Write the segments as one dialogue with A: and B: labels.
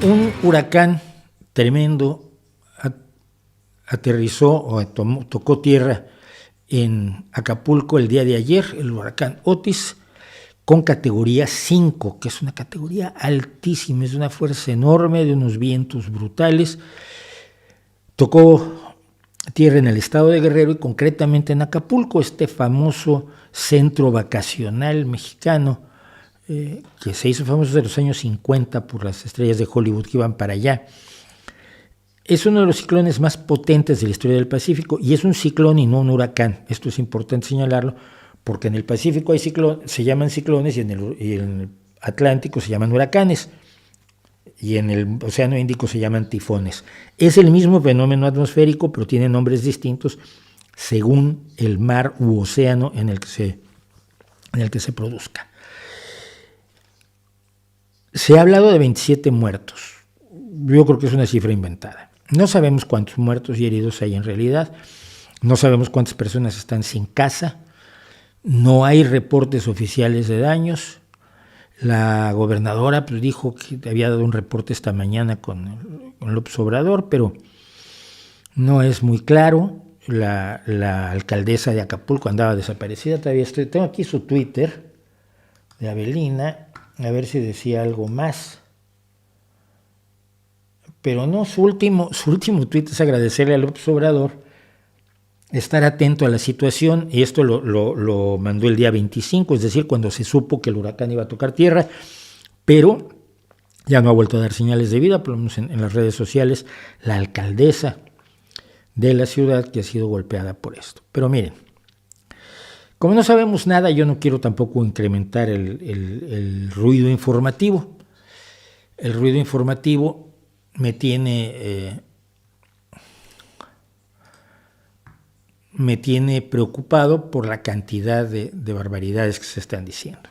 A: Un huracán tremendo aterrizó o tocó tierra en Acapulco el día de ayer, el huracán Otis, con categoría 5, que es una categoría altísima, es de una fuerza enorme, de unos vientos brutales. Tocó tierra en el estado de Guerrero y concretamente en Acapulco, este famoso centro vacacional mexicano que se hizo famoso de los años 50 por las estrellas de Hollywood que iban para allá. Es uno de los ciclones más potentes de la historia del Pacífico y es un ciclón y no un huracán. Esto es importante señalarlo porque en el Pacífico hay se llaman ciclones y en el Atlántico se llaman huracanes y en el Océano Índico se llaman tifones. Es el mismo fenómeno atmosférico, pero tiene nombres distintos según el mar u océano en el que se produzca. Se ha hablado de 27 muertos. Yo creo que es una cifra inventada. No sabemos cuántos muertos y heridos hay en realidad. No sabemos cuántas personas están sin casa. No hay reportes oficiales de daños. La gobernadora dijo que había dado un reporte esta mañana con López Obrador, pero no es muy claro. La alcaldesa de Acapulco andaba desaparecida. Todavía tengo aquí su Twitter de Avelina, a ver si decía algo más. Pero no, su último tuit es agradecerle a López Obrador estar atento a la situación, y esto lo mandó el día 25, es decir, cuando se supo que el huracán iba a tocar tierra, pero ya no ha vuelto a dar señales de vida, por lo menos en las redes sociales, la alcaldesa de la ciudad que ha sido golpeada por esto. Pero miren, como no sabemos nada, yo no quiero tampoco incrementar el ruido informativo. El ruido informativo me tiene preocupado por la cantidad de barbaridades que se están diciendo.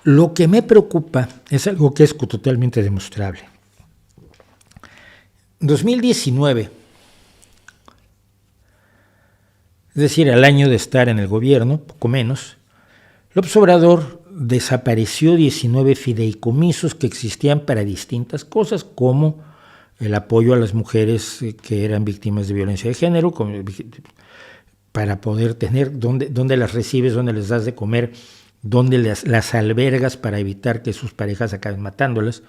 A: Lo que me preocupa es algo que es totalmente demostrable. 2019, es decir, al año de estar en el gobierno, poco menos, López Obrador desapareció 19 fideicomisos que existían para distintas cosas, como el apoyo a las mujeres que eran víctimas de violencia de género, para poder tener dónde las recibes, dónde les das de comer, dónde las albergas para evitar que sus parejas acaben matándolas.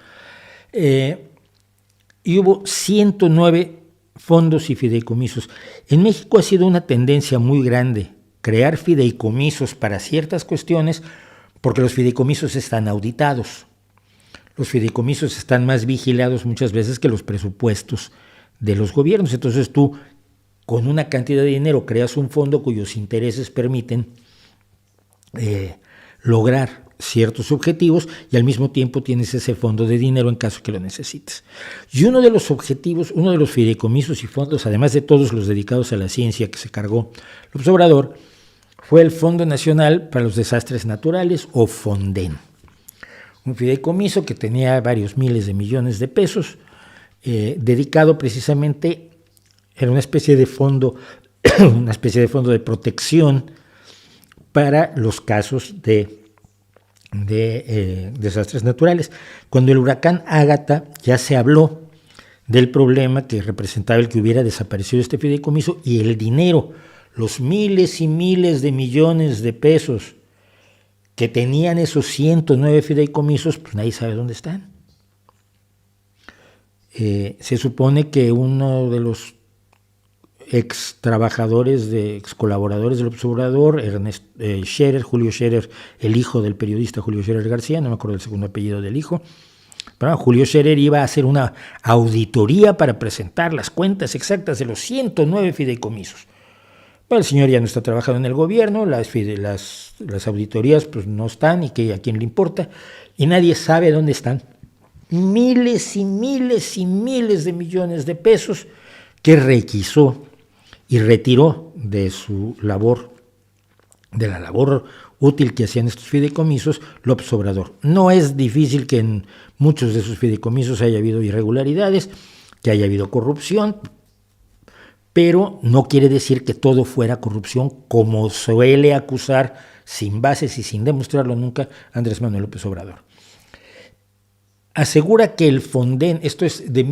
A: Y hubo 109 fondos y fideicomisos. En México ha sido una tendencia muy grande crear fideicomisos para ciertas cuestiones porque los fideicomisos están auditados. Los fideicomisos están más vigilados muchas veces que los presupuestos de los gobiernos. Entonces tú, con una cantidad de dinero, creas un fondo cuyos intereses permiten lograr ciertos objetivos y al mismo tiempo tienes ese fondo de dinero en caso que lo necesites. Y uno de los objetivos, uno de los fideicomisos y fondos, además de todos los dedicados a la ciencia que se cargó López Obrador, fue el Fondo Nacional para los Desastres Naturales, o Fonden. Un fideicomiso que tenía varios miles de millones de pesos, dedicado precisamente, era una especie de fondo de protección para los casos de desastres naturales. Cuando el huracán Ágata ya se habló del problema que representaba el que hubiera desaparecido este fideicomiso y el dinero, los miles y miles de millones de pesos que tenían esos 109 fideicomisos, pues nadie sabe dónde están. Se supone que uno de los ex colaboradores del López Obrador, Julio Scherer, el hijo del periodista Julio Scherer García, no me acuerdo el segundo apellido del hijo, pero Julio Scherer iba a hacer una auditoría para presentar las cuentas exactas de los 109 fideicomisos. Pero el señor ya no está trabajando en el gobierno, las auditorías pues no están, y que a quién le importa, y nadie sabe dónde están. Miles y miles y miles de millones de pesos que requisó y retiró de su labor, de la labor útil que hacían estos fideicomisos, López Obrador. No es difícil que en muchos de sus fideicomisos haya habido irregularidades, que haya habido corrupción, pero no quiere decir que todo fuera corrupción, como suele acusar sin bases y sin demostrarlo nunca Andrés Manuel López Obrador. asegura que el Fonden, esto es de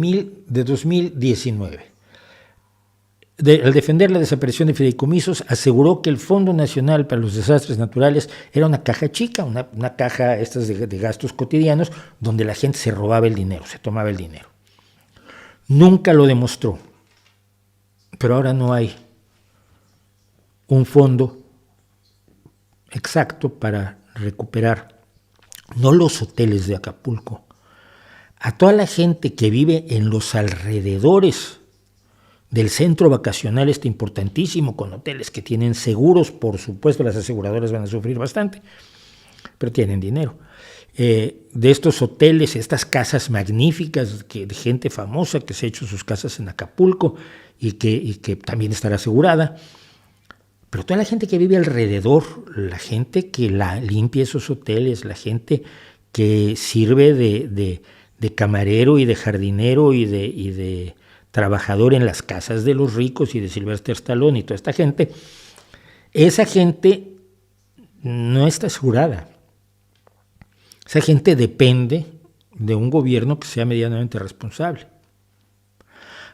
A: 2019, al defender la desaparición de fideicomisos, aseguró que el Fondo Nacional para los Desastres Naturales era una caja chica, una caja estas de gastos cotidianos, donde la gente se robaba el dinero, se tomaba el dinero. Nunca lo demostró, pero ahora no hay un fondo exacto para recuperar, no los hoteles de Acapulco, a toda la gente que vive en los alrededores del centro vacacional importantísimo, con hoteles que tienen seguros. Por supuesto, las aseguradoras van a sufrir bastante, pero tienen dinero. De estos hoteles, estas casas magníficas de gente famosa que se ha hecho sus casas en Acapulco y que también estará asegurada, pero toda la gente que vive alrededor, la gente que limpia esos hoteles, la gente que sirve de camarero y de jardinero y de trabajador en las casas de los ricos y de Sylvester Stallone y toda esta gente, esa gente no está asegurada. Esa gente depende de un gobierno que sea medianamente responsable.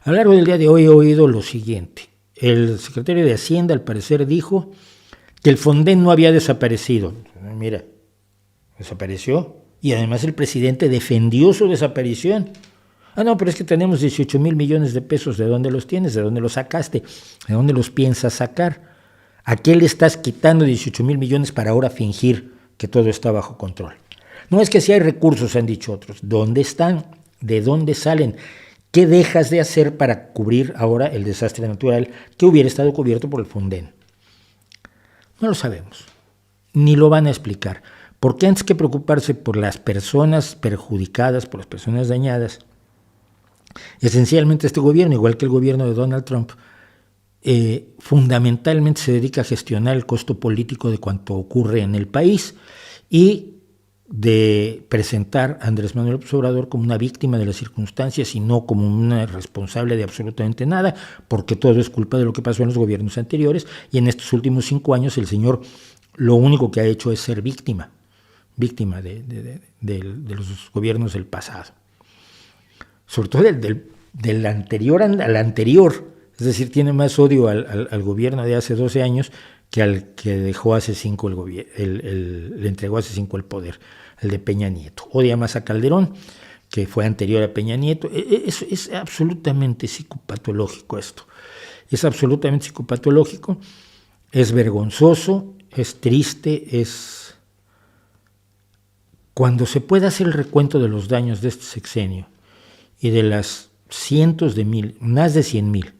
A: A lo largo del día de hoy he oído lo siguiente. El secretario de Hacienda, al parecer, dijo que el Fonden no había desaparecido. Mira, desapareció. Y además el presidente defendió su desaparición. No, pero es que tenemos 18,000 millones de pesos. ¿De dónde los tienes? ¿De dónde los sacaste? ¿De dónde los piensas sacar? ¿A qué le estás quitando 18,000 millones para ahora fingir que todo está bajo control? No, es que si hay recursos, han dicho otros. ¿Dónde están? ¿De dónde salen? ¿Qué dejas de hacer para cubrir ahora el desastre natural que hubiera estado cubierto por el Fonden? No lo sabemos, ni lo van a explicar. Porque antes que preocuparse por las personas perjudicadas, por las personas dañadas, esencialmente este gobierno, igual que el gobierno de Donald Trump, fundamentalmente se dedica a gestionar el costo político de cuanto ocurre en el país y de presentar a Andrés Manuel López Obrador como una víctima de las circunstancias y no como una responsable de absolutamente nada, porque todo es culpa de lo que pasó en los gobiernos anteriores, y en estos últimos 5 años el señor lo único que ha hecho es ser víctima de los gobiernos del pasado. Sobre todo del anterior al anterior, es decir, tiene más odio al gobierno de hace 12 años que al que dejó hace 5 le entregó hace 5 el poder, el de Peña Nieto. Odia más a Calderón, que fue anterior a Peña Nieto. Es absolutamente psicopatológico esto. Es absolutamente psicopatológico, es vergonzoso, es triste, es... Cuando se pueda hacer el recuento de los daños de este sexenio y de las cientos de mil, más de 100,000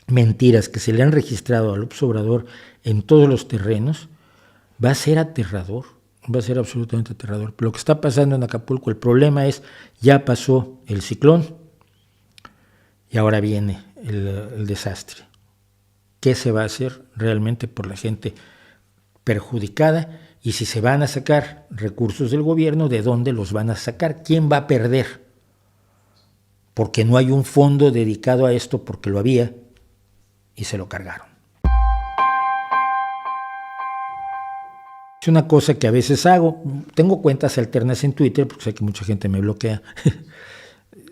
A: mentiras que se le han registrado a López Obrador en todos los terrenos, va a ser aterrador, va a ser absolutamente aterrador. Lo que está pasando en Acapulco, el problema es, ya pasó el ciclón y ahora viene el desastre. ¿Qué se va a hacer realmente por la gente perjudicada? Y si se van a sacar recursos del gobierno, ¿de dónde los van a sacar? ¿Quién va a perder? Porque no hay un fondo dedicado a esto, porque lo había y se lo cargaron. Es una cosa que a veces hago. Tengo cuentas alternas en Twitter, porque sé que mucha gente me bloquea.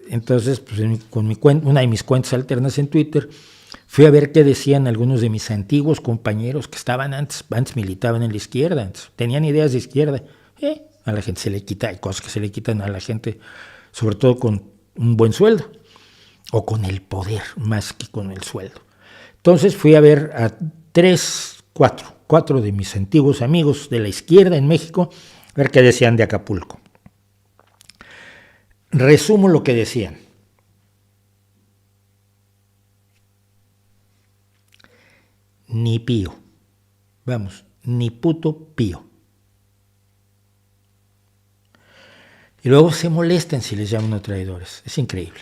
A: Entonces, pues, con una de mis cuentas alternas en Twitter, fui a ver qué decían algunos de mis antiguos compañeros que estaban antes militaban en la izquierda, antes tenían ideas de izquierda. A la gente se le quita, hay cosas que se le quitan a la gente, sobre todo con un buen sueldo, o con el poder más que con el sueldo. Entonces fui a ver a 4 de mis antiguos amigos de la izquierda en México, a ver qué decían de Acapulco. Resumo lo que decían. Ni pío. Vamos, ni puto pío. Y luego se molestan si les llaman traidores. Es increíble.